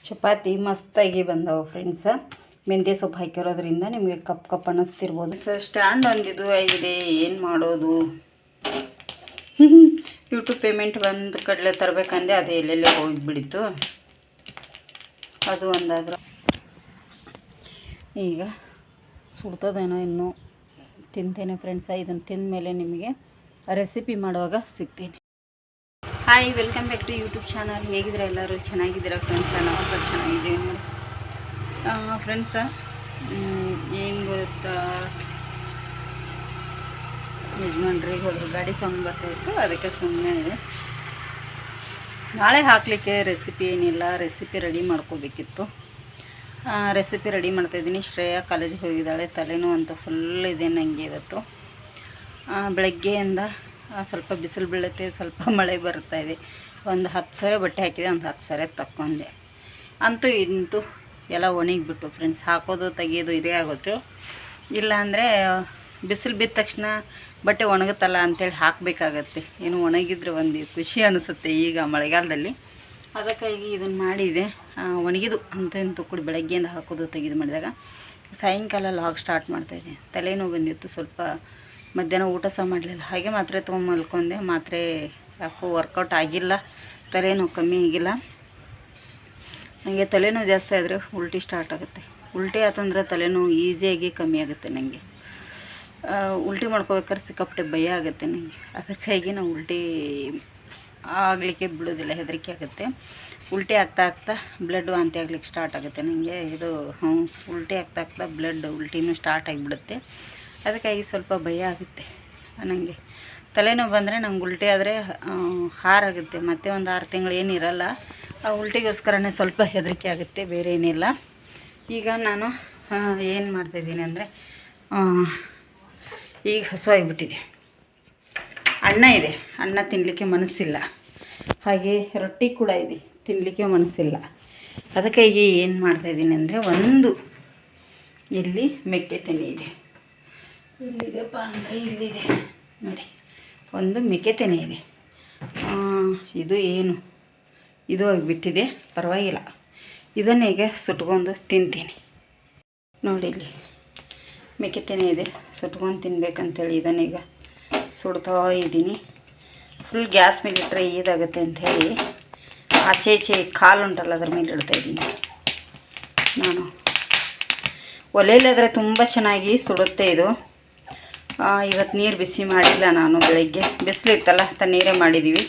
ಚಪಾತಿ ಮಸ್ತಾಗಿ ಬಂದವು ಫ್ರೆಂಡ್ಸ್. ಮೆಂತ್ಯ ಸೊಪ್ಪು ಹಾಕಿರೋದ್ರಿಂದ ನಿಮಗೆ ಕಪ್ ಕಪ್ ಅನ್ನಿಸ್ತಿರ್ಬೋದು. ಸ್ಟ್ಯಾಂಡ್ ಒಂದಿದು ಆಗಿದೆ, ಏನು ಮಾಡೋದು. ಯೂಟ್ಯೂಬ್ ಪೇಮೆಂಟ್ ಬಂದು ಕಡಲೆ ತರಬೇಕಂದೆ, ಅದು ಎಲ್ಲೆಲ್ಲೇ ಹೋಗಿಬಿಡಿತು. ಅದು ಒಂದಾದ್ರೆ ಈಗ ಸುಡ್ತದೇನೋ ಇನ್ನೂ ತಿಂತೇನೆ ಫ್ರೆಂಡ್ಸ. ಇದನ್ನು ತಿಂದ ಮೇಲೆ ನಿಮಗೆ ರೆಸಿಪಿ ಮಾಡುವಾಗ ಸಿಗ್ತೀನಿ. Hi, welcome back to YouTube channel. ಹೇಗಿದ್ರೆ ಎಲ್ಲರೂ ಚೆನ್ನಾಗಿದ್ದೀರಾ ಫ್ರೆಂಡ್ಸ? ನಾವು ಸಹ ಚೆನ್ನಾಗಿದ್ದೀವಿ ನೋಡಿ ಫ್ರೆಂಡ್ಸ. ಏನು ಗೊತ್ತಾ, ಯಜಮಾನ್ರಿಗೆ ಹೋದ್ರು, ಗಾಡಿ ಸೌಂಡ್ ಬರ್ತಾಯಿತ್ತು, ಅದಕ್ಕೆ ಸುಮ್ಮನೆ ಇದೆ. ನಾಳೆ ಹಾಕಲಿಕ್ಕೆ ರೆಸಿಪಿ ಏನಿಲ್ಲ, ರೆಸಿಪಿ ರೆಡಿ ಮಾಡ್ಕೋಬೇಕಿತ್ತು. ರೆಸಿಪಿ ರೆಡಿ ಮಾಡ್ತಾಯಿದ್ದೀನಿ. ಶ್ರೇಯಾ ಕಾಲೇಜಿಗೆ ಹೋಗಿದ್ದಾಳೆ. ತಲೆನೋ ಅಂತ ಫುಲ್ ಇದೆ ನನಗೆ ಇವತ್ತು. ಬೆಳಗ್ಗೆಯಿಂದ ಸ್ವಲ್ಪ ಬಿಸಿಲು ಬೀಳುತ್ತೆ, ಸ್ವಲ್ಪ ಮಳೆ ಬರ್ತಾಯಿದೆ. ಒಂದು 10 ಸರಿ ಬಟ್ಟೆ ಹಾಕಿದೆ, ಒಂದು 10 ಸರಿ ತಕ್ಕೊಂಡೆ. ಅಂತೂ ಇಂತೂ ಎಲ್ಲ ಒಣಗಿಬಿಟ್ಟು ಫ್ರೆಂಡ್ಸ್. ಹಾಕೋದು ತೆಗಿಯೋದು ಇದೇ ಆಗುತ್ತೆ. ಇಲ್ಲಾಂದರೆ ಬಿಸಿಲು ಬಿದ್ದ ತಕ್ಷಣ ಬಟ್ಟೆ ಒಣಗುತ್ತಲ್ಲ ಅಂಥೇಳಿ ಹಾಕಬೇಕಾಗತ್ತೆ. ಏನು ಒಣಗಿದ್ರೆ ಒಂದು ಖುಷಿ ಅನಿಸುತ್ತೆ ಈಗ ಮಳೆಗಾಲದಲ್ಲಿ. ಅದಕ್ಕಾಗಿ ಇದನ್ನು ಮಾಡಿದೆ. ಒಣಗಿದು ಅಂತೂ ಇಂತೂ ಕೂಡ ಬೆಳಗ್ಗೆಯಿಂದ ಹಾಕೋದು ತೆಗೆದು ಮಾಡಿದಾಗ ಸಾಯಂಕಾಲ ಲಾಗ್ ಸ್ಟಾರ್ಟ್ ಮಾಡ್ತಾಯಿದ್ದೆ. ತಲೆನೋವು ಬಂದಿತ್ತು ಸ್ವಲ್ಪ. ಮಧ್ಯಾಹ್ನ ಊಟ ಸಹ ಮಾಡಲಿಲ್ಲ, ಹಾಗೆ ಮಾತ್ರೆ ತೊಗೊಂಡು ಮಲ್ಕೊಂಡೆ. ಮಾತ್ರೆ ಯಾಕೋ ವರ್ಕೌಟ್ ಆಗಿಲ್ಲ, ತಲೆನೋವು ಕಮ್ಮಿ ಆಗಿಲ್ಲ. ನನಗೆ ತಲೆನೋವು ಜಾಸ್ತಿ ಆದರೆ ಉಲ್ಟಿ ಸ್ಟಾರ್ಟ್ ಆಗುತ್ತೆ. ಉಲ್ಟಿ ಆತಂದ್ರೆ ತಲೆನೋವು ಈಸಿಯಾಗಿ ಕಮ್ಮಿ ಆಗುತ್ತೆ ನನಗೆ. ಉಲ್ಟಿ ಮಾಡ್ಕೋಬೇಕಾದ್ರೆ ಸಿಕ್ಕಾಪಟ್ಟೆ ಭಯ ಆಗುತ್ತೆ ನನಗೆ. ಅದಕ್ಕಾಗಿ ನಾವು ಉಲ್ಟಿ ಆಗಲಿಕ್ಕೆ ಬಿಡೋದಿಲ್ಲ, ಹೆದರಿಕೆ ಆಗುತ್ತೆ. ಉಲ್ಟಿ ಆಗ್ತಾ ಆಗ್ತಾ ಬ್ಲಡ್ ವಾಂತಿ ಆಗ್ಲಿಕ್ಕೆ ಸ್ಟಾರ್ಟ್ ಆಗುತ್ತೆ ನನಗೆ. ಇದು ಉಲ್ಟಿ ಆಗ್ತಾ ಆಗ್ತಾ ಉಲ್ಟಿನೂ ಸ್ಟಾರ್ಟ್ ಆಗಿಬಿಡುತ್ತೆ. ಅದಕ್ಕಾಗಿ ಸ್ವಲ್ಪ ಭಯ ಆಗುತ್ತೆ ನನಗೆ. ತಲೆನೋವು ಬಂದರೆ ನಂಗೆ ಉಲ್ಟಿ ಆದರೆ ಹಾರಾಗುತ್ತೆ. ಮತ್ತೆ ಒಂದು 6 ತಿಂಗಳು ಏನಿರಲ್ಲ. ಆ ಉಲ್ಟಿಗೋಸ್ಕರನೇ ಸ್ವಲ್ಪ ಹೆದರಿಕೆ ಆಗುತ್ತೆ, ಬೇರೆ ಏನಿಲ್ಲ. ಈಗ ನಾನು ಏನು ಮಾಡ್ತಾಯಿದ್ದೀನಿ ಅಂದರೆ, ಈಗ ಹಸುವಾಗಿಬಿಟ್ಟಿದೆ. ಅನ್ನ ಇದೆ, ಅನ್ನ ತಿನ್ನಲಿಕ್ಕೆ ಮನಸ್ಸಿಲ್ಲ. ಹಾಗೆ ರೊಟ್ಟಿ ಕೂಡ ಇದೆ, ತಿನ್ನಲಿಕ್ಕೆ ಮನಸ್ಸಿಲ್ಲ. ಅದಕ್ಕಾಗಿ ಏನು ಮಾಡ್ತಾಯಿದ್ದೀನಿ ಅಂದರೆ, ಒಂದು ಇಲ್ಲಿ ಮೆಕ್ಕೆ ತೆನೆ ಇದೆ. ಇಲ್ಲಿದೆಪ್ಪ ಅಂದರೆ ಇಲ್ಲಿದೆ ನೋಡಿ, ಒಂದು ಮೆಕ್ಕೆ ತೆನೆ ಇದೆ. ಇದು ಏನು ಇದು ಆಗಿಬಿಟ್ಟಿದೆ, ಪರವಾಗಿಲ್ಲ. ಇದನ್ನು ಈಗ ಸುಟ್ಕೊಂಡು ತಿಂತೀನಿ ನೋಡಿ. ಇಲ್ಲಿ ಮೆಕ್ಕೆ ತೆನೆ ಇದೆ, ಸುಟ್ಕೊಂಡು ತಿನ್ಬೇಕಂತೇಳಿ ಇದನ್ನೀಗ ಸುಡ್ತಾ ಇದ್ದೀನಿ. ಫುಲ್ ಗ್ಯಾಸ್ ಮೇಲೆ ಇಟ್ಟರೆ ಇದಾಗುತ್ತೆ ಅಂಥೇಳಿ ಆಚೆ ಈಚೆ ಕಾಲು ಉಂಟಲ್ಲ ಅದ್ರ ಮೇಲೆ ಇಡ್ತಾಯಿದ್ದೀನಿ ನಾನು. ಒಲೆಯಲ್ಲಾದರೆ ತುಂಬ ಚೆನ್ನಾಗಿ ಸುಡುತ್ತೆ ಇದು. ಇವತ್ತು ನೀರು ಬಿಸಿ ಮಾಡಿಲ್ಲ ನಾನು. ಬೆಳಗ್ಗೆ ಬಿಸಿಲಿತ್ತಲ್ಲ, ತಣ್ಣೀರೇ ಮಾಡಿದ್ದೀವಿ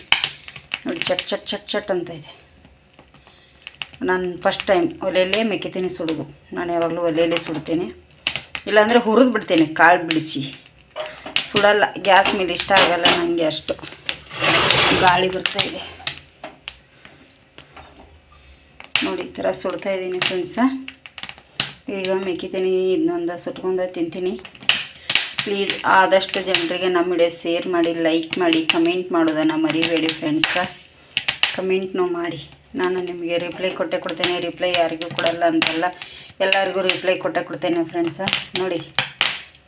ನೋಡಿ. ಚಟ್ ಚಟ್ ಚಟ್ ಚಟ್ ಅಂತ ಇದೆ. ನಾನು ಫಸ್ಟ್ ಟೈಮ್ ಒಲೆಯಲ್ಲೇ ಮೆಕ್ಕೆತೀನಿ ಸುಡೋದು. ನಾನು ಯಾವಾಗಲೂ ಒಲೆಯಲ್ಲೇ ಸುಡ್ತೇನೆ, ಇಲ್ಲಾಂದರೆ ಹುರಿದು ಬಿಡ್ತೇನೆ. ಕಾಳು ಬಿಡಿಸಿ ಸುಡಲ್ಲ, ಗ್ಯಾಸ್ ಮೇಲೆ ಇಷ್ಟ ಆಗಲ್ಲ ನನಗೆ. ಅಷ್ಟು ಗಾಳಿ ಬರ್ತಾಯಿದೆ ನೋಡಿ. ಈ ಥರ ಸುಡ್ತಾಯಿದ್ದೀನಿ ಫ್ರೆಂಡ್ಸ. ಈಗ ಮೆಕ್ಕೆತೀನಿ, ಇನ್ನೊಂದು ಸುಟ್ಕೊಂಡು ತಿಂತೀನಿ. ಪ್ಲೀಸ್ ಆದಷ್ಟು ಜನರಿಗೆ ನಮ್ಮ ವಿಡಿಯೋ ಶೇರ್ ಮಾಡಿ, ಲೈಕ್ ಮಾಡಿ, ಕಮೆಂಟ್ ಮಾಡೋದನ್ನು ಮರಿಬೇಡಿ ಫ್ರೆಂಡ್ಸ. ಕಮೆಂಟ್ನೂ ಮಾಡಿ. ನಾನು ನಿಮಗೆ ರಿಪ್ಲೈ ಕೊಡ್ತೇನೆ. ರಿಪ್ಲೈ ಯಾರಿಗೂ ಕೊಡಲ್ಲ ಅಂತಲ್ಲ, ಎಲ್ಲರಿಗೂ ರಿಪ್ಲೈ ಕೊಡ್ತೇನೆ ಫ್ರೆಂಡ್ಸ. ನೋಡಿ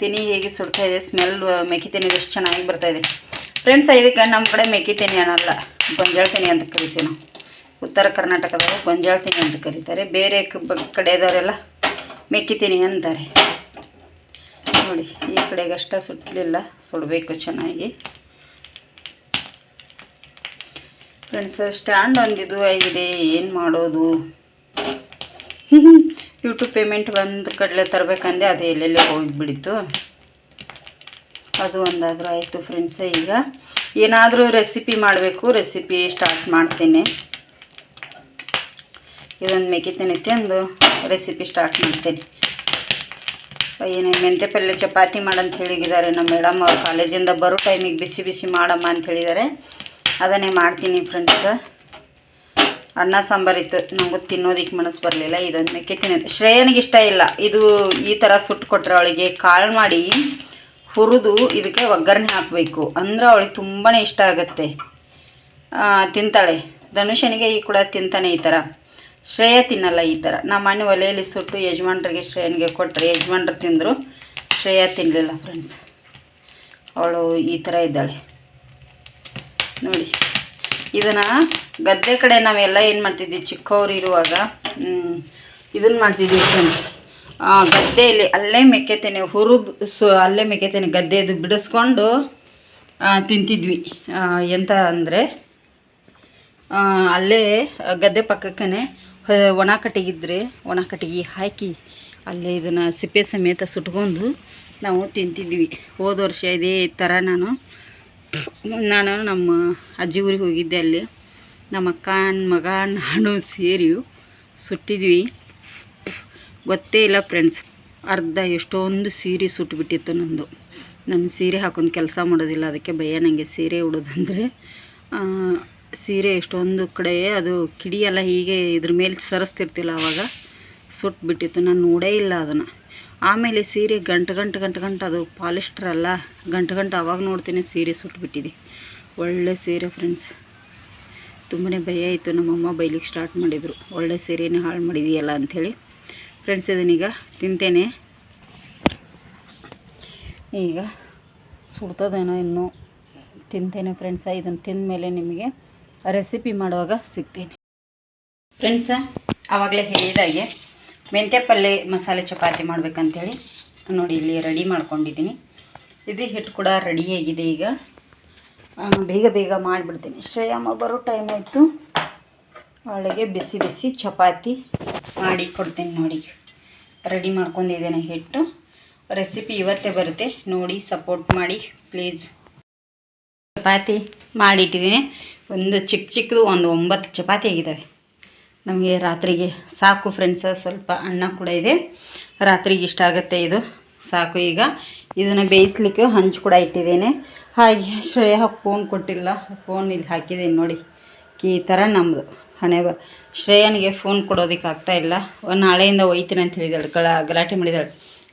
ತೆನೆ ಹೇಗೆ ಸುಡ್ತಾಯಿದೆ. ಸ್ಮೆಲ್ ಮೆಕ್ಕೆ ತೆನೆ ಎಷ್ಟು ಚೆನ್ನಾಗಿ ಬರ್ತಾಯಿದೆ ಫ್ರೆಂಡ್ಸ. ಇದಕ್ಕೆ ನಮ್ಮ ಕಡೆ ಮೆಕ್ಕೆ ತೆನೆ ಅನ್ನಲ್ಲ, ಗೊಂಜಾಳ ತೆನೆ ಅಂತ ಕರಿತೀವಿ ನಾವು. ಉತ್ತರ ಕರ್ನಾಟಕದವರು ಗೊಂಜಾಳ ತೆನೆ ಅಂತ ಕರೀತಾರೆ. ಬೇರೆ ಕಡೆದವರೆಲ್ಲ ಮೆಕ್ಕೆ ತೆನೆ ಅಂತಾರೆ ನೋಡಿ. ಈ ಕಡೆಗಷ್ಟ ಸುಟ್ಟಲಿಲ್ಲ, ಸುಡಬೇಕು ಚೆನ್ನಾಗಿ ಫ್ರೆಂಡ್ಸ್. ಸ್ಟ್ಯಾಂಡ್ ಒಂದಿದು ಆಗಿದೆ, ಏನು ಮಾಡೋದು. ಯೂಟ್ಯೂಬ್ ಪೇಮೆಂಟ್ ಬಂದು ಕಡಲೆ ತರಬೇಕಂದೆ, ಅದು ಎಲ್ಲೆಲ್ಲೇ ಹೋಗಿಬಿಡಿತು. ಅದು ಒಂದಾದರೂ ಆಯಿತು ಫ್ರೆಂಡ್ಸ್. ಈಗ ಏನಾದರೂ ರೆಸಿಪಿ ಮಾಡಬೇಕು, ರೆಸಿಪಿ ಸ್ಟಾರ್ಟ್ ಮಾಡ್ತೇನೆ. ಇದೊಂದು ಮೆಕ್ಕೆತೆನೆ ತಿಂದು ರೆಸಿಪಿ ಸ್ಟಾರ್ಟ್ ಮಾಡ್ತೇನೆ. ಏನು ಮೆಂತ್ಯ ಪಲ್ಯ ಚಪಾತಿ ಮಾಡಂತ ಹೇಳಿದ್ದಾರೆ ನಮ್ಮ ಮೇಡಮ್ ಅವ್ರು. ಕಾಲೇಜಿಂದ ಬರೋ ಟೈಮಿಗೆ ಬಿಸಿ ಬಿಸಿ ಮಾಡಮ್ಮ ಅಂತ ಹೇಳಿದ್ದಾರೆ. ಅದನ್ನೇ ಮಾಡ್ತೀನಿ ಫ್ರೆಂಡ್ಸ್. ಅನ್ನ ಸಾಂಬಾರಿತ್ತು, ನನಗೂ ತಿನ್ನೋದಕ್ಕೆ ಮನಸ್ಸು ಬರಲಿಲ್ಲ. ಇದೊಂದು ಮೆಕ್ಕೆ ತಿನ್ನೋದು ಶ್ರೇಯನಿಗೆ ಇಷ್ಟ ಇಲ್ಲ. ಇದು ಈ ಥರ ಸುಟ್ಟು ಕೊಟ್ಟರೆ ಅವಳಿಗೆ ಕಾಳು ಮಾಡಿ ಹುರಿದು ಇದಕ್ಕೆ ಒಗ್ಗರಣೆ ಹಾಕಬೇಕು ಅಂದ್ರೆ ಅವಳಿಗೆ ತುಂಬಾ ಇಷ್ಟ ಆಗುತ್ತೆ, ತಿಂತಾಳೆ. ಧನುಷನಿಗೆ ಈ ಕೂಡ ತಿಂತಾನೆ ಈ ಥರ. ಶ್ರೇಯ ತಿನ್ನಲ್ಲ ಈ ಥರ. ನಮ್ಮ ಮನೆ ಒಲೆಯಲ್ಲಿ ಸುಟ್ಟು ಯಜಮಾನ್ರಿಗೆ ಶ್ರೇಯನಿಗೆ ಕೊಟ್ಟರೆ ಯಜಮಾನ್ರು ತಿಂದರು, ಶ್ರೇಯ ತಿನ್ನಲಿಲ್ಲ ಫ್ರೆಂಡ್ಸ್. ಅವಳು ಈ ಥರ ಇದ್ದಾಳೆ ನೋಡಿ. ಇದನ್ನು ಗದ್ದೆ ಕಡೆ ನಾವೆಲ್ಲ ಏನು ಮಾಡ್ತಿದ್ವಿ ಚಿಕ್ಕವ್ರು ಇರುವಾಗ ಇದನ್ನು ಮಾಡ್ತಿದ್ವಿ ಫ್ರೆಂಡ್ಸ್. ಗದ್ದೆಯಲ್ಲಿ ಅಲ್ಲೇ ಮೆಕ್ಕೆತೇನೆ ಅಲ್ಲೇ ಮೆಕ್ಕೆತೇನೆ ಗದ್ದೆದು ಬಿಡಿಸ್ಕೊಂಡು ತಿಂತಿದ್ವಿ. ಎಂತ ಅಂದರೆ ಅಲ್ಲೇ ಗದ್ದೆ ಪಕ್ಕಕ್ಕೇ ಒಣ ಕಟ್ಟಿಗೆ ಹಾಕಿ ಅಲ್ಲೇ ಇದನ್ನು ಸಿಪ್ಪೆ ಸಮೇತ ಸುಟ್ಕೊಂಡು ನಾವು ತಿಂತಿದ್ವಿ. ಹೋದ ವರ್ಷ ಇದೇ ಥರ ನಾನು ನಮ್ಮ ಅಜ್ಜಿ ಊರಿಗೆ ಹೋಗಿದ್ದೆ. ಅಲ್ಲಿ ನಮ್ಮ ಅಕ್ಕನ ಮಗ ನಾನು ಸೇರಿ ಸುಟ್ಟಿದ್ವಿ. ಗೊತ್ತೇ ಇಲ್ಲ ಫ್ರೆಂಡ್ಸ್, ಎಷ್ಟೊಂದು ಸೀರೆ ಸುಟ್ಟುಬಿಟ್ಟಿತ್ತು ನಂದು. ನಾನು ಸೀರೆ ಹಾಕೊಂಡು ಕೆಲಸ ಮಾಡೋದಿಲ್ಲ, ಅದಕ್ಕೆ ಭಯ ನನಗೆ ಸೀರೆ ಉಡೋದಂದರೆ. ಸೀರೆ ಎಷ್ಟೊಂದು ಕಡೆ ಅದು ಕಿಡಿಯೆಲ್ಲ ಹೀಗೆ ಇದ್ರ ಮೇಲೆ ಸರಿಸ್ತಿರ್ತಿಲ್ಲ, ಆವಾಗ ಸುಟ್ಟುಬಿಟ್ಟಿತ್ತು. ನಾನು ನೋಡೇ ಇಲ್ಲ ಅದನ್ನು. ಆಮೇಲೆ ಸೀರೆ ಗಂಟು ಅದು ಪಾಲಿಸ್ಟರ್ ಅಲ್ಲ, ಗಂಟು ಆವಾಗ ನೋಡ್ತೀನಿ ಸೀರೆ ಸುಟ್ಟುಬಿಟ್ಟಿದೆ. ಒಳ್ಳೆ ಸೀರೆ ಫ್ರೆಂಡ್ಸ್. ತುಂಬಾ ಭಯ ಆಯಿತು. ನಮ್ಮಮ್ಮ ಬೈಲಿಕ್ಕೆ ಸ್ಟಾರ್ಟ್ ಮಾಡಿದರು, ಒಳ್ಳೆ ಸೀರೆನೇ ಹಾಳು ಮಾಡಿದೆಯಲ್ಲ ಅಂಥೇಳಿ. ಫ್ರೆಂಡ್ಸ್ ಇದನ್ನೀಗ ತಿಂತೇನೆ. ಈಗ ಸುಡ್ತದೇನೋ ಇನ್ನೂ ತಿಂತೇನೆ ಫ್ರೆಂಡ್ಸ. ಇದನ್ನು ತಿಂದ ಮೇಲೆ ನಿಮಗೆ ರೆಸಿಪಿ ಮಾಡುವಾಗ ಸಿಗ್ತೀನಿ ಫ್ರೆಂಡ್ಸ. ಆವಾಗಲೇ ಹೇಳಿದಾಗೆ ಮೆಂತ್ಯ ಪಲ್ಯ ಮಸಾಲೆ ಚಪಾತಿ ಮಾಡಬೇಕಂತೇಳಿ ನೋಡಿ ಇಲ್ಲಿ ರೆಡಿ ಮಾಡ್ಕೊಂಡಿದ್ದೀನಿ. ಇದು ಹಿಟ್ಟು ಕೂಡ ರೆಡಿಯಾಗಿದೆ. ಈಗ ಬೇಗ ಮಾಡಿಬಿಡ್ತೀನಿ. ಶ್ರೇಯಮ್ಮ ಬರೋ ಟೈಮ್ ಆಯಿತು. ಅವಳಿಗೆ ಬಿಸಿ ಚಪಾತಿ ಮಾಡಿ ಕೊಡ್ತೀನಿ. ನೋಡಿ ರೆಡಿ ಮಾಡ್ಕೊಂಡಿದ್ದೇನೆ ಹಿಟ್ಟು. ರೆಸಿಪಿ ಇವತ್ತೇ ಬರುತ್ತೆ, ನೋಡಿ ಸಪೋರ್ಟ್ ಮಾಡಿ ಪ್ಲೀಸ್. ಚಪಾತಿ ಮಾಡಿಟ್ಟಿದ್ದೀನಿ. ಒಂದು ಚಿಕ್ಕದು ಒಂದು 9 ಚಪಾತಿ ಆಗಿದ್ದಾವೆ. ನಮಗೆ ರಾತ್ರಿಗೆ ಸಾಕು ಫ್ರೆಂಡ್ಸ್. ಸ್ವಲ್ಪ ಅನ್ನ ಕೂಡ ಇದೆ, ರಾತ್ರಿಗೆ ಇಷ್ಟ ಆಗುತ್ತೆ ಇದು ಸಾಕು. ಈಗ ಇದನ್ನು ಬೇಯಿಸ್ಲಿಕ್ಕೆ ಹಂಚು ಕೂಡ ಇಟ್ಟಿದ್ದೇನೆ. ಹಾಗೆ ಶ್ರೇಯ ಫೋನ್ ಕೊಟ್ಟಿಲ್ಲ, ಫೋನ್ ಇಲ್ಲಿ ಹಾಕಿದ್ದೀನಿ ನೋಡಿ. ಈ ಥರ ನಮ್ಮದು ಹಣೆ ಶ್ರೇಯನಿಗೆ ಫೋನ್ ಕೊಡೋದಕ್ಕೆ ಆಗ್ತಾಯಿಲ್ಲ. ನಾಳೆಯಿಂದ ಒಯ್ತೀನಿ ಅಂತ ಹೇಳಿದಾಳೆ, ಗಲಾಟೆ ಮಾಡಿದಾಳೆ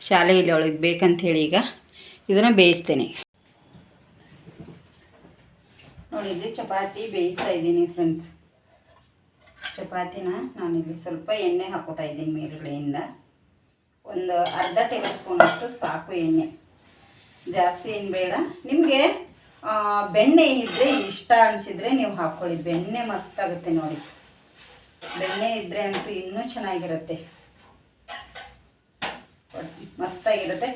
ಶಾಲೆಯಲ್ಲಿ, ಅವಳಿಗೆ ಬೇಕಂಥೇಳಿ. ಈಗ ಇದನ್ನು ಬೇಯಿಸ್ತೇನೆ ನೋಡಿ. ಇಲ್ಲಿ ಚಪಾತಿ ಬೇಯಿಸ್ತಾ ಇದ್ದೀನಿ ಫ್ರೆಂಡ್ಸ್. ಚಪಾತಿನ ನಾನಿಲ್ಲಿ ಸ್ವಲ್ಪ ಎಣ್ಣೆ ಹಾಕೋತಾ ಇದ್ದೀನಿ ಮೇಲ್ಗಡೆಯಿಂದ. ಒಂದು ಅರ್ಧ ಟೇಬಲ್ ಸ್ಪೂನಷ್ಟು ಸಾಕು ಎಣ್ಣೆ, ಜಾಸ್ತಿ ಏನು ಬೇಡ. ನಿಮಗೆ ಬೆಣ್ಣೆ ಇದ್ದರೆ ಇಷ್ಟ ಅನಿಸಿದರೆ ನೀವು ಹಾಕ್ಕೊಳ್ಳಿ. ಬೆಣ್ಣೆ ಮಸ್ತಾಗುತ್ತೆ ನೋಡಿ. ಬೆಣ್ಣೆ ಇದ್ದರೆ ಅಂತೂ ಇನ್ನೂ ಚೆನ್ನಾಗಿರುತ್ತೆ, ಮಸ್ತಾಗಿರುತ್ತೆ.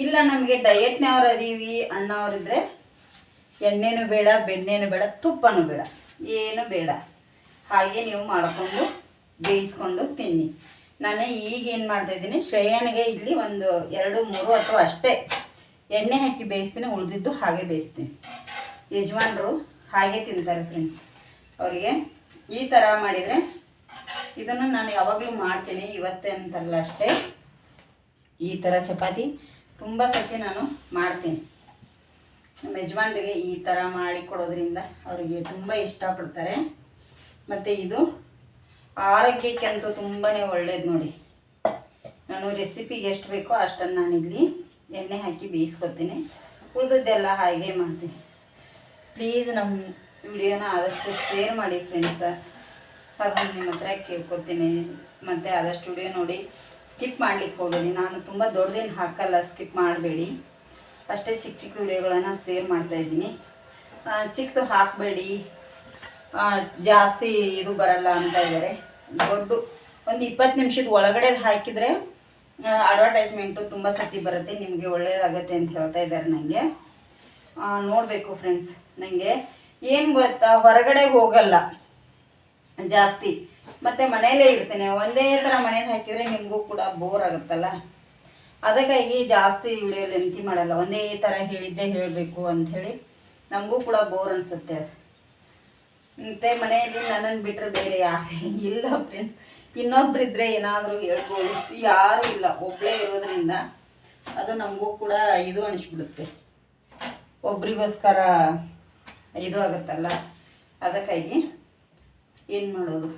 ಇಲ್ಲ ನಮಗೆ ಡಯಟ್ನವ್ರು ಅದೀವಿ ಅಣ್ಣವ್ರಿದ್ರೆ ಎಣ್ಣೆನೂ ಬೇಡ, ಬೆಣ್ಣೆನೂ ಬೇಡ, ತುಪ್ಪನೂ ಬೇಡ, ಏನೂ ಬೇಡ. ಹಾಗೆ ನೀವು ಮಾಡಿಕೊಂಡು ಬೇಯಿಸ್ಕೊಂಡು ತಿನ್ನಿ. ನಾನು ಈಗೇನು ಮಾಡ್ತಾಯಿದ್ದೀನಿ, ಶ್ರೇಯನಿಗೆ ಇಲ್ಲಿ ಒಂದು 2-3 ಅಥವಾ ಅಷ್ಟೇ ಎಣ್ಣೆ ಹಾಕಿ ಬೇಯಿಸ್ತೀನಿ, ಉಳಿದಿದ್ದು ಹಾಗೆ ಬೇಯಿಸ್ತೀನಿ. ಯಜಮಾನರು ಹಾಗೆ ತಿಂತಾರೆ ಫ್ರೆಂಡ್ಸ್. ಅವರಿಗೆ ಈ ಥರ ಮಾಡಿದರೆ, ಇದನ್ನು ನಾನು ಯಾವಾಗಲೂ ಮಾಡ್ತೀನಿ, ಇವತ್ತೇ ಅಂತಲ್ಲ ಅಷ್ಟೇ. ಈ ಥರ ಚಪಾತಿ ತುಂಬ ಸರ್ತಿ ನಾನು ಮಾಡ್ತೀನಿ. ನಮ್ಮ ಯಜಮಾನರಿಗೆ ಈ ಥರ ಮಾಡಿ ಕೊಡೋದ್ರಿಂದ ಅವರಿಗೆ ತುಂಬ ಇಷ್ಟಪಡ್ತಾರೆ. ಮತ್ತು ಇದು ಆರೋಗ್ಯಕ್ಕಂತೂ ತುಂಬಾ ಒಳ್ಳೆಯದು ನೋಡಿ. ನಾನು ರೆಸಿಪಿಗೆ ಎಷ್ಟು ಬೇಕೋ ಅಷ್ಟನ್ನು ನಾನಿಲ್ಲಿ ಎಣ್ಣೆ ಹಾಕಿ ಬೇಯಿಸ್ಕೊತೀನಿ, ಉಳಿದದ್ದೆಲ್ಲ ಹಾಗೆ ಮಾಡ್ತೀನಿ. ಪ್ಲೀಸ್ ನಮ್ಮ ವಿಡಿಯೋನ ಆದಷ್ಟು ಶೇರ್ ಮಾಡಿ ಫ್ರೆಂಡ್ಸ, ಅದನ್ನು ನಿಮ್ಮ ಹತ್ರ ಕೇಳ್ಕೊತೀನಿ. ಮತ್ತು ಆದಷ್ಟು ವಿಡಿಯೋ ನೋಡಿ, ಸ್ಕಿಪ್ ಮಾಡಲಿಕ್ಕೆ ಹೋಗಬೇಡಿ. ನಾನು ತುಂಬ ದೊಡ್ಡದೇನು ಹಾಕಲ್ಲ, ಸ್ಕಿಪ್ ಮಾಡಬೇಡಿ. ಅಷ್ಟೇ ಚಿಕ್ಕ ವಿಡಿಯೋಗಳನ್ನು ಶೇರ್ ಮಾಡ್ತಾಯಿದ್ದೀನಿ. ಚಿಕ್ಕದು ಹಾಕಬೇಡಿ, ಜಾಸ್ತಿ ಇದು ಬರಲ್ಲ ಅಂತ ಇದ್ದಾರೆ. ದೊಡ್ಡ ಒಂದು 20 ನಿಮಿಷದ ಒಳಗಡೆ ಹಾಕಿದರೆ ಅಡ್ವರ್ಟೈಸ್ಮೆಂಟು ತುಂಬ ಸರ್ತಿ ಬರುತ್ತೆ, ನಿಮಗೆ ಒಳ್ಳೆಯದಾಗತ್ತೆ ಅಂತ ಹೇಳ್ತಾ ಇದ್ದಾರೆ. ನನಗೆ ನೋಡಬೇಕು ಫ್ರೆಂಡ್ಸ್. ನನಗೆ ಏನು ಗೊತ್ತಾ, ಹೊರಗಡೆ ಹೋಗಲ್ಲ ಜಾಸ್ತಿ, ಮತ್ತು ಮನೆಯಲ್ಲೇ ಇರ್ತೇನೆ. ಒಂದೇ ಥರ ಮನೇಲಿ ಹಾಕಿದರೆ ನಿಮಗೂ ಕೂಡ ಬೋರ್ ಆಗುತ್ತಲ್ಲ, ಅದಕ್ಕಾಗಿ ಜಾಸ್ತಿ ವಿಡಿಯೋ ಲೆಂತಿ ಮಾಡಲ್ಲ. ಒಂದೇ ಥರ ಹೇಳಿದ್ದೇ ಹೇಳಬೇಕು ಅಂಥೇಳಿ ನಮಗೂ ಕೂಡ ಬೋರ್ ಅನಿಸುತ್ತೆ. ಮತ್ತು ಮನೆಯಲ್ಲಿ ನನ್ನನ್ನು ಬಿಟ್ಟರೆ ಬೇರೆ ಯಾರು ಇಲ್ಲ ಫ್ರೆಂಡ್ಸ್. ಇನ್ನೊಬ್ಬರಿದ್ದರೆ ಏನಾದರೂ ಹೇಳ್ಬೋದು, ಯಾರೂ ಇಲ್ಲ, ಒಬ್ಬಳೇ ಇರೋದ್ರಿಂದ ಅದು ನಮಗೂ ಕೂಡ ಇದು ಅನಿಸ್ಬಿಡುತ್ತೆ. ಒಬ್ರಿಗೋಸ್ಕರ ಇದು ಆಗುತ್ತಲ್ಲ, ಅದಕ್ಕಾಗಿ ಏನು ಮಾಡೋದು.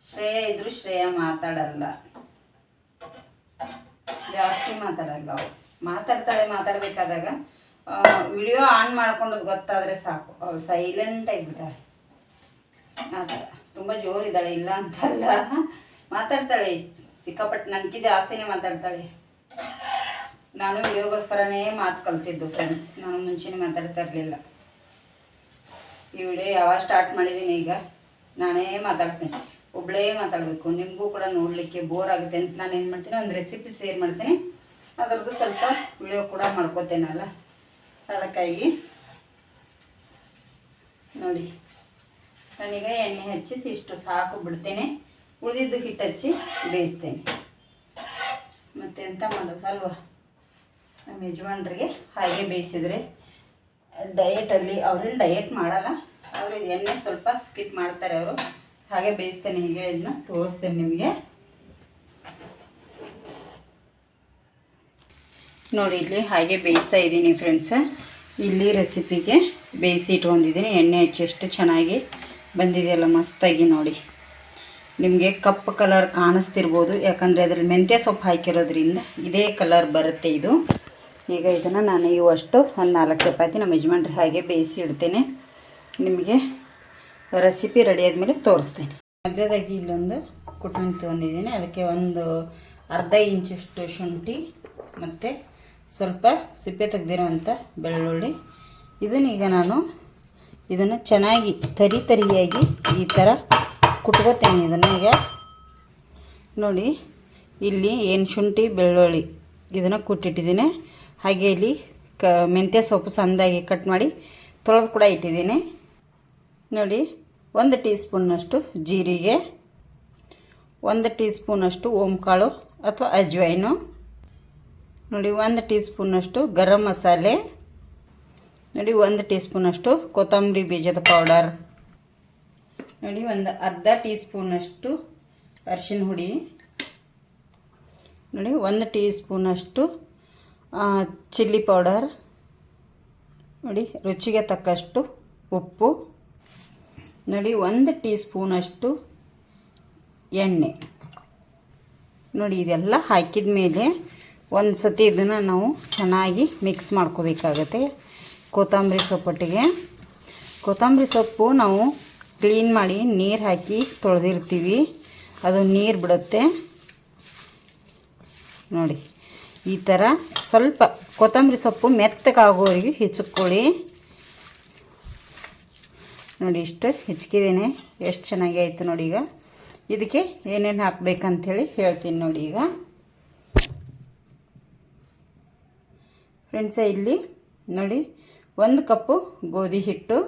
ಶ್ರೇಯ ಇದ್ದರೂ ಶ್ರೇಯ ಮಾತಾಡಲ್ಲ, ಜಾಸ್ತಿ ಮಾತಾಡಲ್ಲ. ಅವಳು ಮಾತಾಡಬೇಕಾದಾಗ ವಿಡಿಯೋ ಆನ್ ಮಾಡ್ಕೊಂಡು ಗೊತ್ತಾದರೆ ಸಾಕು, ಅವಳು ಸೈಲೆಂಟ್ ಆಗಿಬಿಡ್ತಾಳೆ. ಆ ಥರ ತುಂಬ ಜೋರಿದ್ದಾಳೆ, ಇಲ್ಲ ಅಂತಲ್ಲ, ಮಾತಾಡ್ತಾಳೆ ಸಿಕ್ಕಾಪಟ್ಟೆ. ನನಗೆ ಜಾಸ್ತಿನೇ ಮಾತಾಡ್ತಾಳೆ. ನಾನು ವಿಡಿಯೋಗೋಸ್ಕರನೇ ಮಾತು ಕಲಿತಿದ್ದು ಫ್ರೆಂಡ್ಸ್, ನಾನು ಮುಂಚೆನೇ ಮಾತಾಡ್ತಾ ಇರಲಿಲ್ಲ. ಈ ವಿಡಿಯೋ ಯಾವಾಗ ಸ್ಟಾರ್ಟ್ ಮಾಡಿದ್ದೀನಿ ಈಗ ನಾನೇ ಮಾತಾಡ್ತೀನಿ, ಒಬ್ಬಳೇ ಮಾತಾಡಬೇಕು. ನಿಮಗೂ ಕೂಡ ನೋಡಲಿಕ್ಕೆ ಬೋರ್ ಆಗುತ್ತೆ ಅಂತ ನಾನು ಏನು ಮಾಡ್ತೀನಿ, ಒಂದು ರೆಸಿಪಿ ಶೇರ್ ಮಾಡ್ತೀನಿ, ಅದರದ್ದು ಸ್ವಲ್ಪ ವಿಡಿಯೋ ಕೂಡ ಮಾಡ್ಕೋತೇನಲ್ಲ, ಅದಕ್ಕಾಗಿ ನೋಡಿ ನಾನೀಗ ಎಣ್ಣೆ ಹಚ್ಚಿ ಇಷ್ಟು ಸಾಕು ಬಿಡ್ತೇನೆ. ಉಳಿದಿದ್ದು ಹಿಟ್ಟು ಹಚ್ಚಿ ಬೇಯಿಸ್ತೇನೆ. ಮತ್ತು ಎಂತ ಮಾಡೋದು ಅಲ್ವಾ, ನಮ್ಮ ಯಜಮಾನ್ರಿಗೆ ಹಾಗೆ ಬೇಯಿಸಿದರೆ ಡಯೆಟಲ್ಲಿ ಅವ್ರೇನು ಡಯೆಟ್ ಮಾಡಲ್ಲ, ಅವರು ಎಣ್ಣೆ ಸ್ವಲ್ಪ ಸ್ಕಿಪ್ ಮಾಡ್ತಾರೆ ಅವರು. ಹಾಗೆ ಬೇಯಿಸ್ತೇನೆ, ಹೀಗೆ ಇದನ್ನ ತೋರಿಸ್ತೇನೆ ನಿಮಗೆ. ನೋಡಿ ಇಲ್ಲಿ ಹಾಗೆ ಬೇಯಿಸ್ತಾ ಇದ್ದೀನಿ ಫ್ರೆಂಡ್ಸ. ಇಲ್ಲಿ ರೆಸಿಪಿಗೆ ಬೇಯಿಸಿ ಇಟ್ಕೊಂಡಿದ್ದೀನಿ. ಎಣ್ಣೆ ಹಚ್ಚಿ ಎಷ್ಟು ಚೆನ್ನಾಗಿ ಬಂದಿದೆಯಲ್ಲ, ಮಸ್ತಾಗಿ ನೋಡಿ. ನಿಮಗೆ ಕಪ್ಪು ಕಲರ್ ಕಾಣಿಸ್ತಿರ್ಬೋದು, ಯಾಕಂದರೆ ಅದರಲ್ಲಿ ಮೆಂತ್ಯ ಸೊಪ್ಪು ಹಾಕಿರೋದ್ರಿಂದ ಇದೇ ಕಲರ್ ಬರುತ್ತೆ ಇದು. ಈಗ ಇದನ್ನು ನಾನು ಇವಷ್ಟು ಒಂದು 4 ಚಪಾತಿ ನಮ್ಮ ಯಜಮಾನ್ರಿಗೆ ಹಾಗೆ ಬೇಯಿಸಿ ಇಡ್ತೇನೆ. ನಿಮಗೆ ರೆಸಿಪಿ ರೆಡಿ ಆದಮೇಲೆ ತೋರಿಸ್ತೇನೆ. ಮಧ್ಯದಾಗಿ ಇಲ್ಲೊಂದು ಕುಟುಂಬ ತೊಗೊಂಡಿದ್ದೀನಿ, ಅದಕ್ಕೆ ಒಂದು ಅರ್ಧ ಇಂಚಷ್ಟು ಶುಂಠಿ ಮತ್ತು ಸ್ವಲ್ಪ ಸಿಪ್ಪೆ ತೆಗೆದಿರೋಂಥ ಬೆಳ್ಳುಳ್ಳಿ. ಇದನ್ನೀಗ ನಾನು ಇದನ್ನು ಚೆನ್ನಾಗಿ ತರಿಯಾಗಿ ಈ ಥರ ಕುಟ್ಕೋತೇನೆ. ಇದನ್ನು ಈಗ ನೋಡಿ, ಇಲ್ಲಿ ಏನು ಶುಂಠಿ ಬೆಳ್ಳುಳ್ಳಿ ಇದನ್ನು ಕುಟ್ಟಿಟ್ಟಿದ್ದೀನಿ. ಹಾಗೆ ಇಲ್ಲಿ ಮೆಂತ್ಯ ಸೊಪ್ಪು ಸಣ್ಣದಾಗಿ ಕಟ್ ಮಾಡಿ ತೊಳೆದು ಕೂಡ ಇಟ್ಟಿದ್ದೀನಿ. ನೋಡಿ, 1 ಟೀ ಸ್ಪೂನ್ನಷ್ಟು ಜೀರಿಗೆ, 1 ಟೀ ಸ್ಪೂನಷ್ಟು ಓಂಕಾಳು ಅಥವಾ ಅಜ್ವೈನು, ನೋಡಿ 1 ಟೀ ಸ್ಪೂನಷ್ಟು ಗರಂ ಮಸಾಲೆ, ನೋಡಿ 1 ಟೀ ಸ್ಪೂನಷ್ಟು ಕೊತ್ತಂಬರಿ ಬೀಜದ ಪೌಡರ್, ನೋಡಿ ಒಂದು ಅರ್ಧ ಟೀ ಸ್ಪೂನಷ್ಟು ಅರಿಶಿನ ಹುಡಿ, ನೋಡಿ 1 ಟೀ ಸ್ಪೂನಷ್ಟು ಚಿಲ್ಲಿ ಪೌಡರ್, ನೋಡಿ ರುಚಿಗೆ ತಕ್ಕಷ್ಟು ಉಪ್ಪು, ನೋಡಿ 1 ಟೀ ಸ್ಪೂನಷ್ಟು ಎಣ್ಣೆ. ನೋಡಿ ಇದೆಲ್ಲ ಹಾಕಿದ ಮೇಲೆ ಒಂದು ಸತಿ ಇದನ್ನು ನಾವು ಚೆನ್ನಾಗಿ ಮಿಕ್ಸ್ ಮಾಡ್ಕೋಬೇಕಾಗತ್ತೆ. ಕೊತ್ತಂಬರಿ ಸೊಪ್ಪೊಟ್ಟಿಗೆ ಕೊತ್ತಂಬರಿ ಸೊಪ್ಪು ನಾವು ಕ್ಲೀನ್ ಮಾಡಿ ನೀರು ಹಾಕಿ ತೊಳೆದಿರ್ತೀವಿ, ಅದು ನೀರು ಬಿಡುತ್ತೆ. ನೋಡಿ ಈ ಥರ ಸ್ವಲ್ಪ ಕೊತ್ತಂಬರಿ ಸೊಪ್ಪು ಮೆತ್ತಗಾಗೋವರೆಗೆ ಹೆಚ್ಚಿಕೊಳ್ಳಿ. ನೋಡಿ ಇಷ್ಟು ಹೆಚ್ಚಿಕಿದ್ದೇನೆ, ಎಷ್ಟು ಚೆನ್ನಾಗಿ ಆಯಿತು ನೋಡಿ. ಈಗ ಇದಕ್ಕೆ ಏನೇನು ಹಾಕಬೇಕಂಥೇಳಿ ಹೇಳ್ತೀನಿ ನೋಡಿ. ಈಗ ಫ್ರೆಂಡ್ಸ, ಇಲ್ಲಿ ನೋಡಿ 1 ಕಪ್ಪು ಗೋಧಿ ಹಿಟ್ಟು,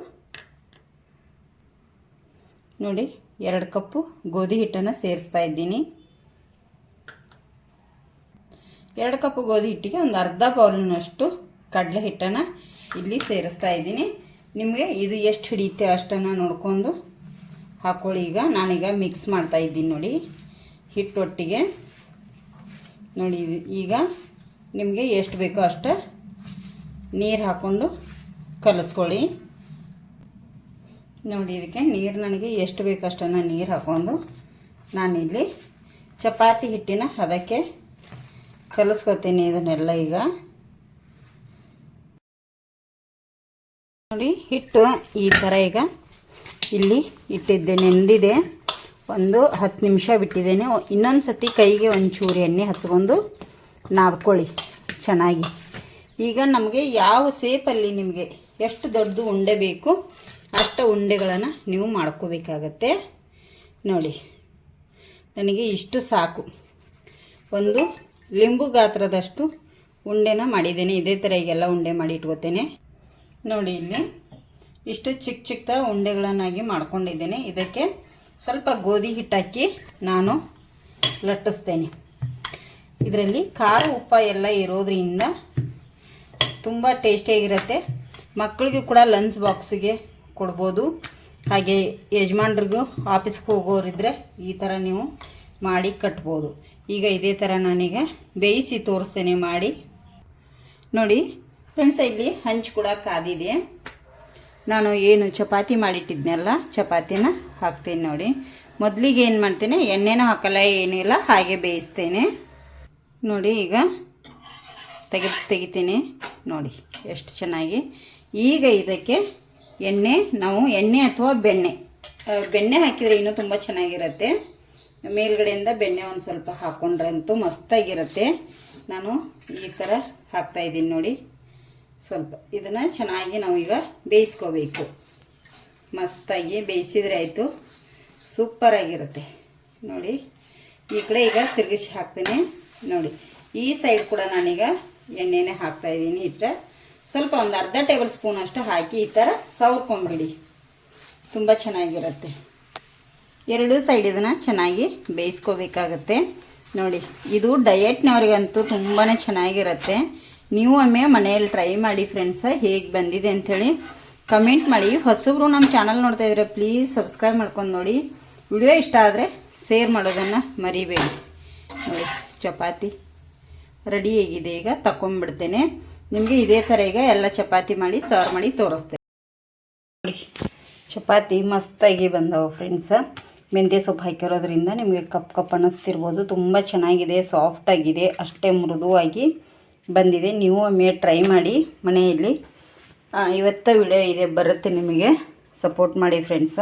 ನೋಡಿ 2 ಕಪ್ಪು ಗೋಧಿ ಹಿಟ್ಟನ್ನು ಸೇರಿಸ್ತಾ ಇದ್ದೀನಿ. 2 ಕಪ್ಪು ಗೋಧಿ ಹಿಟ್ಟಿಗೆ ಒಂದು ಅರ್ಧ ಬೌಲಿನಷ್ಟು ಕಡಲೆ ಹಿಟ್ಟನ್ನು ಇಲ್ಲಿ ಸೇರಿಸ್ತಾ ಇದ್ದೀನಿ. ನಿಮಗೆ ಇದು ಎಷ್ಟು ಹಿಡಿಯುತ್ತೆ ಅಷ್ಟನ್ನು ನೋಡ್ಕೊಂಡು ಹಾಕ್ಕೊಳ್ಳಿ. ಈಗ ನಾನೀಗ ಮಿಕ್ಸ್ ಮಾಡ್ತಾ ಇದ್ದೀನಿ ನೋಡಿ ಹಿಟ್ಟೊಟ್ಟಿಗೆ. ನೋಡಿ ಈಗ ನಿಮಗೆ ಎಷ್ಟು ಬೇಕೋ ಅಷ್ಟು ನೀರು ಹಾಕ್ಕೊಂಡು ಕಲಿಸ್ಕೊಳ್ಳಿ. ನೋಡಿ ಇದಕ್ಕೆ ನೀರು ನನಗೆ ಎಷ್ಟು ಬೇಕೋ ಅಷ್ಟನ್ನು ನೀರು ಹಾಕ್ಕೊಂಡು ನಾನಿಲ್ಲಿ ಚಪಾತಿ ಹಿಟ್ಟಿನ ಅದಕ್ಕೆ ಕಲಿಸ್ಕೊತೀನಿ ಇದನ್ನೆಲ್ಲ. ಈಗ ನೋಡಿ ಹಿಟ್ಟು ಈ ಥರ ಈಗ ಇಲ್ಲಿ ಇಟ್ಟಿದ್ದೆ, ನೆಂದಿದೆ. ಒಂದು 10 ನಿಮಿಷ ಬಿಟ್ಟಿದ್ದೇನೆ. ಇನ್ನೊಂದು ಸತಿ ಕೈಗೆ ಒಂಚೂರು ಎಣ್ಣೆ ಹಚ್ಕೊಂಡು ನಾದ್ಕೊಳ್ಳಿ ಚೆನ್ನಾಗಿ. ಈಗ ನಮಗೆ ಯಾವ ಶೇಪಲ್ಲಿ ನಿಮಗೆ ಎಷ್ಟು ದೊಡ್ಡದು ಉಂಡೆ ಬೇಕು ಅಷ್ಟು ಉಂಡೆಗಳನ್ನು ನೀವು ಮಾಡ್ಕೋಬೇಕಾಗತ್ತೆ. ನೋಡಿ ನನಗೆ ಇಷ್ಟು ಸಾಕು, ಒಂದು ಲಿಂಬು ಗಾತ್ರದಷ್ಟು ಉಂಡೆನ ಮಾಡಿದ್ದೇನೆ. ಇದೇ ಥರ ಈಗೆಲ್ಲ ಉಂಡೆ ಮಾಡಿ ಇಟ್ಕೋತೇನೆ. ನೋಡಿ ಇಲ್ಲಿ ಇಷ್ಟು ಚಿಕ್ಕ ಉಂಡೆಗಳನ್ನಾಗಿ ಮಾಡ್ಕೊಂಡಿದ್ದೇನೆ. ಇದಕ್ಕೆ ಸ್ವಲ್ಪ ಗೋಧಿ ಹಿಟ್ಟು ಹಾಕಿ ನಾನು ಲಟ್ಟಿಸ್ತೇನೆ. ಇದರಲ್ಲಿ ಖಾರ ಉಪ್ಪ ಎಲ್ಲ ಇರೋದ್ರಿಂದ ತುಂಬ ಟೇಸ್ಟಿಯಾಗಿರುತ್ತೆ. ಮಕ್ಕಳಿಗೂ ಕೂಡ ಲಂಚ್ ಬಾಕ್ಸಿಗೆ ಕೊಡ್ಬೋದು. ಹಾಗೆ ಯಜಮಾನ್ರಿಗೂ ಆಫೀಸ್ಗೆ ಹೋಗೋರಿದ್ದರೆ ಈ ಥರ ನೀವು ಮಾಡಿ ಕಟ್ಬೋದು. ಈಗ ಇದೇ ಥರ ನಾನೀಗ ಬೇಯಿಸಿ ತೋರಿಸ್ತೇನೆ ಮಾಡಿ. ನೋಡಿ ಫ್ರೆಂಡ್ಸ್, ಇಲ್ಲಿ ಹಂಚು ಕೂಡ ಕಾದಿದೆ. ನಾನು ಏನು ಚಪಾತಿ ಮಾಡಿಟ್ಟಿದ್ನಲ್ಲ ಚಪಾತಿನ ಹಾಕ್ತೀನಿ ನೋಡಿ. ಮೊದಲಿಗೆ ಏನು ಮಾಡ್ತೇನೆ, ಎಣ್ಣೆನೂ ಹಾಕಲ್ಲ ಏನಿಲ್ಲ, ಹಾಗೆ ಬೇಯಿಸ್ತೇನೆ. ನೋಡಿ ಈಗ ತೆಗಿತೀನಿ ನೋಡಿ ಎಷ್ಟು ಚೆನ್ನಾಗಿ. ಈಗ ಇದಕ್ಕೆ ನಾವು ಎಣ್ಣೆ ಅಥವಾ ಬೆಣ್ಣೆ ಹಾಕಿದರೆ ಇನ್ನೂ ತುಂಬ ಚೆನ್ನಾಗಿರುತ್ತೆ. ಮೇಲ್ಗಡೆಯಿಂದ ಬೆಣ್ಣೆ ಒಂದು ಸ್ವಲ್ಪ ಹಾಕ್ಕೊಂಡ್ರೆ ಅಂತೂ ಮಸ್ತಾಗಿರುತ್ತೆ. ನಾನು ಈ ಥರ ಹಾಕ್ತಾಯಿದ್ದೀನಿ ನೋಡಿ. ಸ್ವಲ್ಪ ಇದನ್ನು ಚೆನ್ನಾಗಿ ನಾವೀಗ ಬೇಯಿಸ್ಕೋಬೇಕು. ಮಸ್ತಾಗಿ ಬೇಯಿಸಿದ್ರೆ ಆಯಿತು, ಸೂಪರಾಗಿರುತ್ತೆ ನೋಡಿ. ಈ ಕಡೆ ಈಗ ತಿರುಗಿಸಿ ಹಾಕ್ತೀನಿ ನೋಡಿ. ಈ ಸೈಡ್ ಕೂಡ ನಾನೀಗ ಎಣ್ಣೆನೇ ಹಾಕ್ತಾಯಿದ್ದೀನಿ. ಇಟ್ಟರೆ ಸ್ವಲ್ಪ ಒಂದು ಅರ್ಧ ಟೇಬಲ್ ಸ್ಪೂನ್ ಅಷ್ಟು ಹಾಕಿ ಈ ಥರ ಸವರ್ಕೊಂಡ್ಬಿಡಿ, ತುಂಬ ಚೆನ್ನಾಗಿರುತ್ತೆ. ಎರಡೂ ಸೈಡ್ ಇದನ್ನು ಚೆನ್ನಾಗಿ ಬೇಯಿಸ್ಕೋಬೇಕಾಗತ್ತೆ ನೋಡಿ. ಇದು ಡಯಟ್ನವ್ರಿಗಂತೂ ತುಂಬಾ ಚೆನ್ನಾಗಿರುತ್ತೆ. ನೀವು ಒಮ್ಮೆ ಮನೆಯಲ್ಲಿ ಟ್ರೈ ಮಾಡಿ ಫ್ರೆಂಡ್ಸ, ಹೇಗೆ ಬಂದಿದೆ ಅಂಥೇಳಿ ಕಮೆಂಟ್ ಮಾಡಿ. ಹೊಸಬ್ರು ನಮ್ಮ ಚಾನಲ್ ನೋಡ್ತಾ ಇದ್ರೆ ಪ್ಲೀಸ್ ಸಬ್ಸ್ಕ್ರೈಬ್ ಮಾಡ್ಕೊಂಡು ನೋಡಿ. ವಿಡಿಯೋ ಇಷ್ಟ ಆದರೆ ಶೇರ್ ಮಾಡೋದನ್ನು ಮರಿಬೇಡಿ ನೋಡಿ. ಚಪಾತಿ ರೆಡಿ ಆಗಿದೆ, ಈಗ ತಗೊಂಡ್ಬಿಡ್ತೇನೆ. ನಿಮಗೆ ಇದೇ ಥರ ಈಗ ಎಲ್ಲ ಚಪಾತಿ ಮಾಡಿ ಸರ್ವ್ ಮಾಡಿ ತೋರಿಸ್ತೇನೆ ನೋಡಿ. ಚಪಾತಿ ಮಸ್ತಾಗಿ ಬಂದವು ಫ್ರೆಂಡ್ಸ. ಮೆಂತ್ಯ ಸೊಪ್ಪು ಹಾಕಿರೋದ್ರಿಂದ ನಿಮಗೆ ಕಪ್ ಅನ್ನಿಸ್ತಿರ್ಬೋದು. ತುಂಬ ಚೆನ್ನಾಗಿದೆ, ಸಾಫ್ಟಾಗಿದೆ, ಅಷ್ಟೇ ಮೃದುವಾಗಿ ಬಂದಿದೆ. ನೀವು ಒಮ್ಮೆ ಟ್ರೈ ಮಾಡಿ ಮನೆಯಲ್ಲಿ. ಇವತ್ತು ವಿಡಿಯೋ ಇದೆ ಬರುತ್ತೆ, ನಿಮಗೆ ಸಪೋರ್ಟ್ ಮಾಡಿ ಫ್ರೆಂಡ್ಸ.